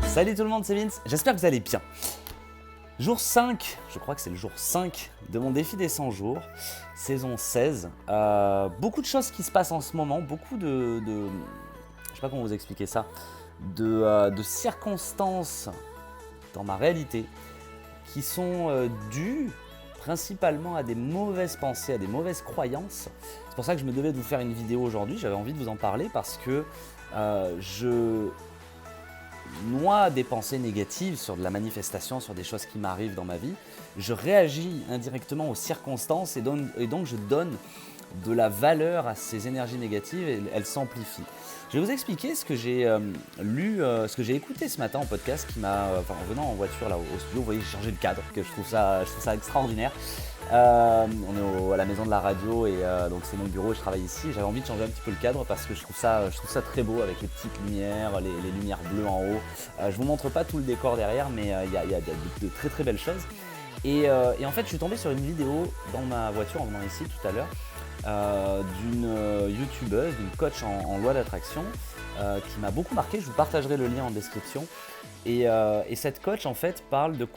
Salut tout le monde, c'est Vince, j'espère que vous allez bien. Jour 5, je crois que c'est le jour 5 de mon défi des 100 jours, saison 16. Beaucoup de choses qui se passent en ce moment, beaucoup de je sais pas comment vous expliquer ça, de circonstances dans ma réalité qui sont dues principalement à des mauvaises pensées, à des mauvaises croyances. C'est pour ça que je me devais de vous faire une vidéo aujourd'hui, j'avais envie de vous en parler parce que je noie des pensées négatives sur de la manifestation, sur des choses qui m'arrivent dans ma vie. Je réagis indirectement aux circonstances et donc je donne de la valeur à ces énergies négatives et elles s'amplifient. Je vais vous expliquer ce que j'ai ce que j'ai écouté ce matin en podcast qui m'a, en venant en voiture là au studio, vous voyez, j'ai changé le cadre, que je trouve ça extraordinaire. On est à la maison de la radio et donc c'est mon bureau et je travaille ici. J'avais envie de changer un petit peu le cadre parce que je trouve ça très beau avec les petites lumières, les lumières bleues en haut. Je vous montre pas tout le décor derrière, mais il y a de très très belles choses. Et en fait, je suis tombé sur une vidéo dans ma voiture en venant ici tout à l'heure d'une youtubeuse, d'une coach en loi d'attraction qui m'a beaucoup marqué. Je vous partagerai le lien en description. Et cette coach en fait parle de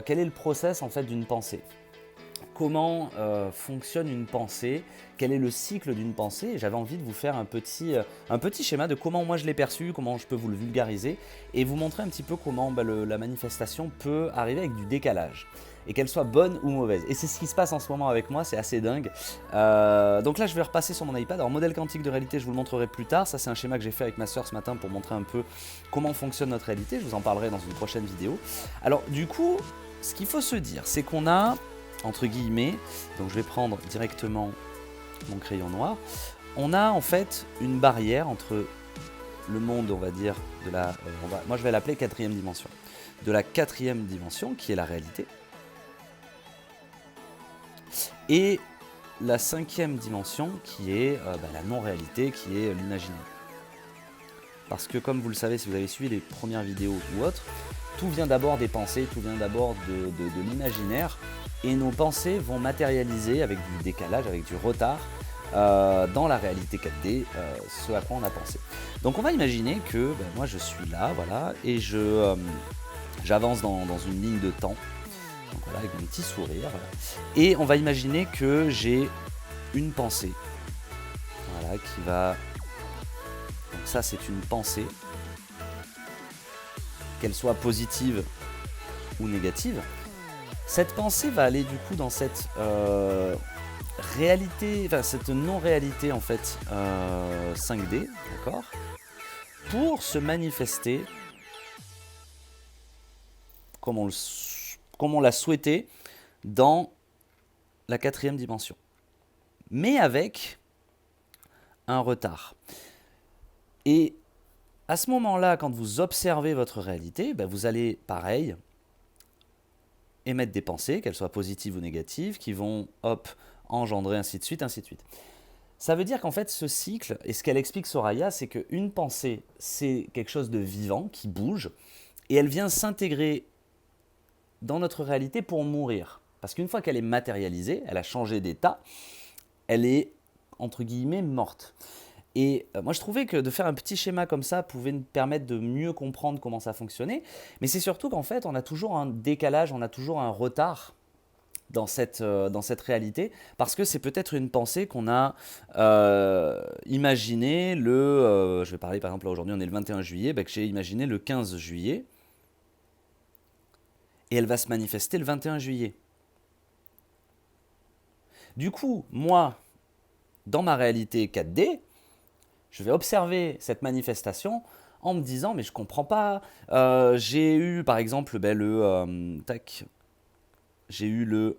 quel est le process en fait d'une pensée. Comment fonctionne une pensée, quel est le cycle d'une pensée. Et j'avais envie de vous faire un petit schéma de comment moi je l'ai perçu, comment je peux vous le vulgariser et vous montrer un petit peu comment la manifestation peut arriver avec du décalage et qu'elle soit bonne ou mauvaise. Et c'est ce qui se passe en ce moment avec moi, c'est assez dingue. Donc là je vais repasser sur mon iPad. Alors modèle quantique de réalité, je vous le montrerai plus tard. Ça c'est un schéma que j'ai fait avec ma soeur ce matin pour montrer un peu comment fonctionne notre réalité. Je vous en parlerai dans une prochaine vidéo. Alors du coup, ce qu'il faut se dire, c'est qu'on a entre guillemets, donc je vais prendre directement mon crayon noir, on a en fait une barrière entre le monde, on va dire, moi je vais l'appeler quatrième dimension, de la quatrième dimension qui est la réalité, et la cinquième dimension qui est la non-réalité, qui est l'imaginaire. Parce que comme vous le savez, si vous avez suivi les premières vidéos ou autres, tout vient d'abord des pensées, tout vient d'abord de l'imaginaire. Et nos pensées vont matérialiser avec du décalage, avec du retard dans la réalité 4D, ce à quoi on a pensé. Donc on va imaginer que moi je suis là, voilà, et j'avance dans une ligne de temps, donc voilà, avec mon petit sourire, voilà. Et on va imaginer que j'ai une pensée, voilà, qui va... Donc ça c'est une pensée, qu'elle soit positive ou négative. Cette pensée va aller du coup dans cette réalité, enfin cette non-réalité en fait 5D, d'accord, pour se manifester comme on l'a souhaité dans la quatrième dimension, mais avec un retard. Et à ce moment-là, quand vous observez votre réalité, vous allez pareil émettre des pensées, qu'elles soient positives ou négatives, qui vont, engendrer ainsi de suite, ainsi de suite. Ça veut dire qu'en fait, ce cycle, et ce qu'elle explique Soraya, c'est qu'une pensée, c'est quelque chose de vivant, qui bouge, et elle vient s'intégrer dans notre réalité pour mourir. Parce qu'une fois qu'elle est matérialisée, elle a changé d'état, elle est, entre guillemets, morte. Et moi, je trouvais que de faire un petit schéma comme ça pouvait nous permettre de mieux comprendre comment ça fonctionnait. Mais c'est surtout qu'en fait, on a toujours un décalage, on a toujours un retard dans cette réalité, parce que c'est peut-être une pensée qu'on a imaginée je vais parler par exemple, aujourd'hui on est le 21 juillet, que j'ai imaginé le 15 juillet, et elle va se manifester le 21 juillet. Du coup, moi, dans ma réalité 4D, je vais observer cette manifestation en me disant, mais je comprends pas. J'ai eu par exemple j'ai eu le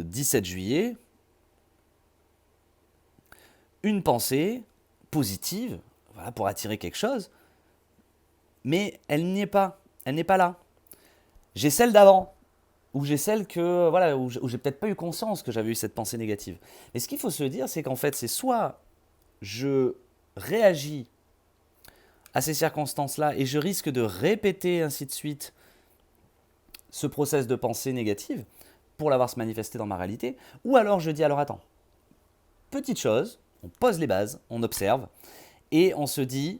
17 juillet une pensée positive, voilà, pour attirer quelque chose, mais elle n'y est pas. Elle n'est pas là. J'ai celle d'avant, où j'ai celle où j'ai peut-être pas eu conscience que j'avais eu cette pensée négative. Mais ce qu'il faut se dire, c'est qu'en fait, c'est soit je réagis à ces circonstances-là et je risque de répéter ainsi de suite ce process de pensée négative pour l'avoir se manifester dans ma réalité, ou alors je dis alors attends, petite chose, on pose les bases, on observe et on se dit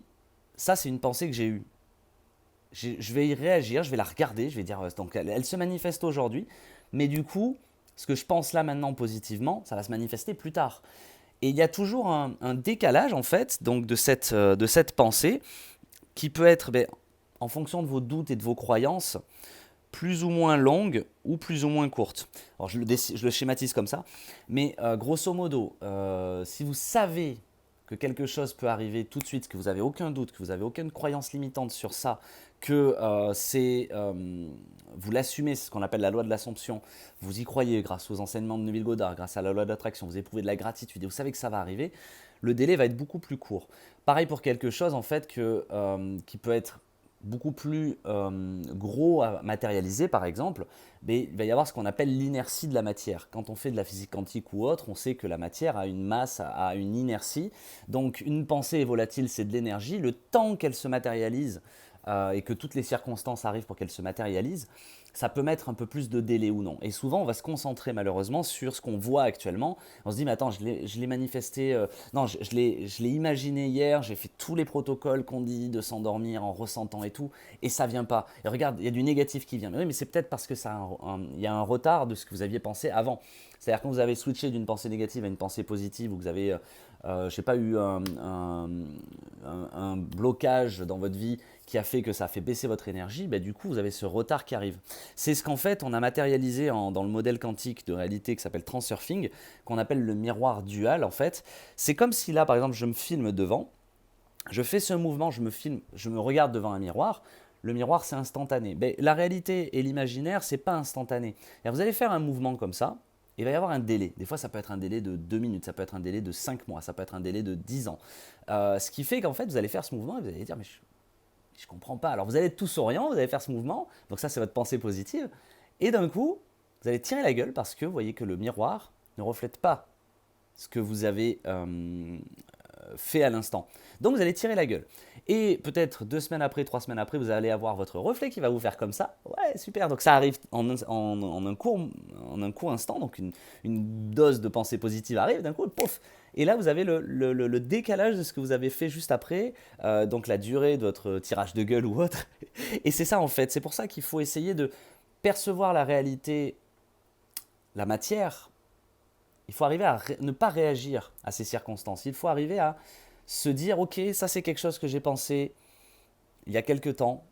ça c'est une pensée que j'ai eue. je vais y réagir, je vais la regarder, je vais dire, donc elle se manifeste aujourd'hui, mais du coup, ce que je pense là maintenant positivement, ça va se manifester plus tard. Et il y a toujours un décalage en fait donc de cette pensée qui peut être en fonction de vos doutes et de vos croyances plus ou moins longue ou plus ou moins courte. Alors je le schématise comme ça, mais grosso modo, si vous savez que quelque chose peut arriver tout de suite, que vous n'avez aucun doute, que vous n'avez aucune croyance limitante sur ça, que vous l'assumez, c'est ce qu'on appelle la loi de l'Assomption, vous y croyez grâce aux enseignements de Neville Goddard, grâce à la loi d'attraction, vous éprouvez de la gratitude et vous savez que ça va arriver, le délai va être beaucoup plus court. Pareil pour quelque chose en fait qui peut être beaucoup plus gros à matérialiser par exemple, mais il va y avoir ce qu'on appelle l'inertie de la matière. Quand on fait de la physique quantique ou autre, on sait que la matière a une masse, a une inertie. Donc une pensée est volatile, c'est de l'énergie. Le temps qu'elle se matérialise et que toutes les circonstances arrivent pour qu'elle se matérialise, ça peut mettre un peu plus de délai ou non. Et souvent, on va se concentrer malheureusement sur ce qu'on voit actuellement. On se dit, mais attends, je l'ai manifesté, non, je l'ai imaginé hier, j'ai fait tous les protocoles qu'on dit de s'endormir en ressentant et tout, et ça vient pas. Et regarde, il y a du négatif qui vient. Mais oui, mais c'est peut-être parce que il y a un retard de ce que vous aviez pensé avant. C'est-à-dire quand vous avez switché d'une pensée négative à une pensée positive, ou que vous avez, je sais pas, eu un blocage dans votre vie qui a fait que ça a fait baisser votre énergie, bah, du coup, vous avez ce retard qui arrive. C'est ce qu'en fait, on a matérialisé dans le modèle quantique de réalité qui s'appelle Transurfing, qu'on appelle le miroir dual, en fait. C'est comme si là, par exemple, je me filme devant, je fais ce mouvement, je me filme, je me regarde devant un miroir. Le miroir, c'est instantané. Mais la réalité et l'imaginaire, c'est pas instantané. Et vous allez faire un mouvement comme ça, il va y avoir un délai. Des fois, ça peut être un délai de 2 minutes, ça peut être un délai de 5 mois, ça peut être un délai de 10 ans. Ce qui fait qu'en fait, vous allez faire ce mouvement et vous allez dire, mais je comprends pas. Alors vous allez être tout souriant, vous allez faire ce mouvement, donc ça c'est votre pensée positive, et d'un coup, vous allez tirer la gueule parce que vous voyez que le miroir ne reflète pas ce que vous avez fait à l'instant. Donc vous allez tirer la gueule. Et peut-être 2 semaines après, 3 semaines après, vous allez avoir votre reflet qui va vous faire comme ça. Ouais, super. Donc ça arrive en un court instant. Donc une dose de pensée positive arrive, d'un coup, pouf. Et là, vous avez le décalage de ce que vous avez fait juste après, donc la durée de votre tirage de gueule ou autre. Et c'est ça en fait. C'est pour ça qu'il faut essayer de percevoir la réalité, la matière. Il faut arriver à ne pas réagir à ces circonstances. Il faut arriver à se dire, ok, ça c'est quelque chose que j'ai pensé il y a quelque temps,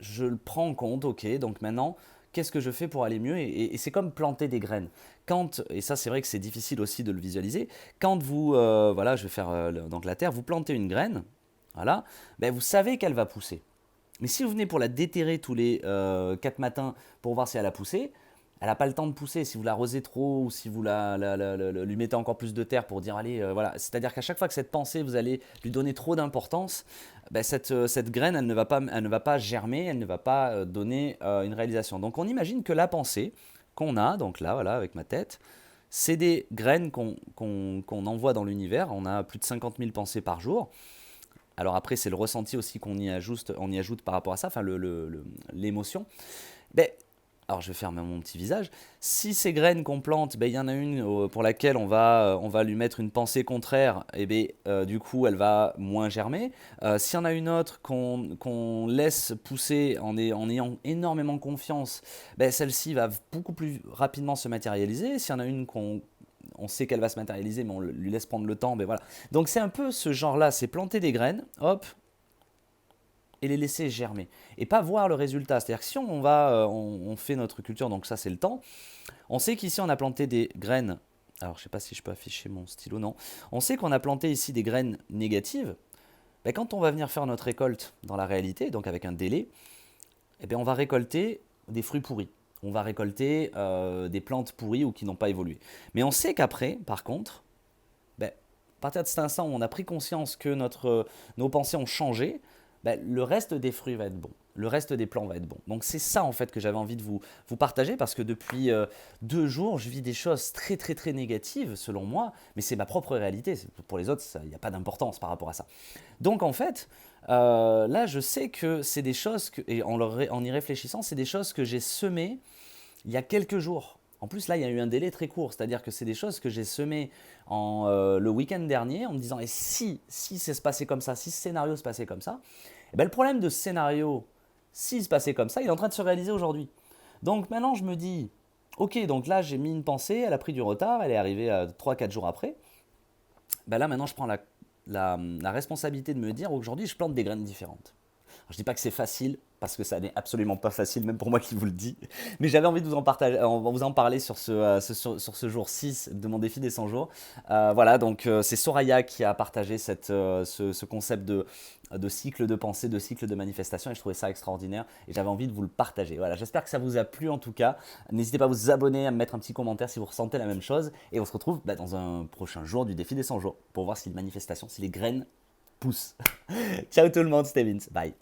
je le prends en compte, ok, donc maintenant, qu'est-ce que je fais pour aller mieux? Et c'est comme planter des graines. Et ça c'est vrai que c'est difficile aussi de le visualiser, quand vous, voilà, je vais faire donc la terre, vous plantez une graine, voilà, ben vous savez qu'elle va pousser. Mais si vous venez pour la déterrer tous les 4 matins pour voir si elle a poussé, elle n'a pas le temps de pousser. Si vous l'arrosez trop ou si vous lui mettez encore plus de terre pour dire allez, voilà. C'est-à-dire qu'à chaque fois que cette pensée, vous allez lui donner trop d'importance, ben cette graine, elle ne va pas germer, elle ne va pas donner une réalisation. Donc on imagine que la pensée qu'on a, donc là, voilà, avec ma tête, c'est des graines qu'on envoie dans l'univers. On a plus de 50 000 pensées par jour. Alors après, c'est le ressenti aussi qu'on y ajoute par rapport à ça, enfin l'émotion. Ben, alors je vais faire mon petit visage. Si ces graines qu'on plante, ben, y en a une pour laquelle on va lui mettre une pensée contraire, et ben, du coup elle va moins germer. S'il y en a une autre qu'on laisse pousser en ayant énormément confiance, ben, celle-ci va beaucoup plus rapidement se matérialiser. S'il y en a une on sait qu'elle va se matérialiser, mais on lui laisse prendre le temps, ben voilà. Donc c'est un peu ce genre-là, c'est planter des graines, hop, et les laisser germer. Et pas voir le résultat. C'est-à-dire que si on fait notre culture, donc ça c'est le temps, on sait qu'ici on a planté des graines, alors je ne sais pas si je peux afficher mon stylo, non. On sait qu'on a planté ici des graines négatives, ben, quand on va venir faire notre récolte dans la réalité, donc avec un délai, eh bien on va récolter des fruits pourris. On va récolter des plantes pourries ou qui n'ont pas évolué. Mais on sait qu'après, par contre, ben, à partir de cet instant où on a pris conscience que nos pensées ont changé, ben, le reste des fruits va être bon. Le reste des plants va être bon. Donc c'est ça en fait que j'avais envie de vous partager parce que depuis 2 jours, je vis des choses très très très négatives selon moi, mais c'est ma propre réalité. Pour les autres, il n'y a pas d'importance par rapport à ça. Donc en fait, là je sais que c'est des choses, et en y réfléchissant, c'est des choses que j'ai semées il y a quelques jours. En plus, là, il y a eu un délai très court, c'est-à-dire que c'est des choses que j'ai semées le week-end dernier en me disant et si c'est se passait comme ça, si ce scénario se passait comme ça, eh ben, le problème de ce scénario, s'il se passait comme ça, il est en train de se réaliser aujourd'hui. Donc maintenant, je me dis, ok, donc là, j'ai mis une pensée, elle a pris du retard, elle est arrivée 3-4 jours après. Ben là, maintenant, je prends la responsabilité de me dire, aujourd'hui, je plante des graines différentes. Alors, je dis pas que c'est facile, parce que ça n'est absolument pas facile, même pour moi qui vous le dis. Mais j'avais envie de vous en partager, vous en parler sur ce jour 6 de mon défi des 100 jours. Voilà, donc c'est Soraya qui a partagé ce concept de cycle de pensée, de cycle de manifestation, et je trouvais ça extraordinaire, et j'avais envie de vous le partager. Voilà, j'espère que ça vous a plu en tout cas. N'hésitez pas à vous abonner, à me mettre un petit commentaire si vous ressentez la même chose, et on se retrouve dans un prochain jour du défi des 100 jours, pour voir si les manifestations, si les graines poussent. Ciao tout le monde, c'était Vince, bye.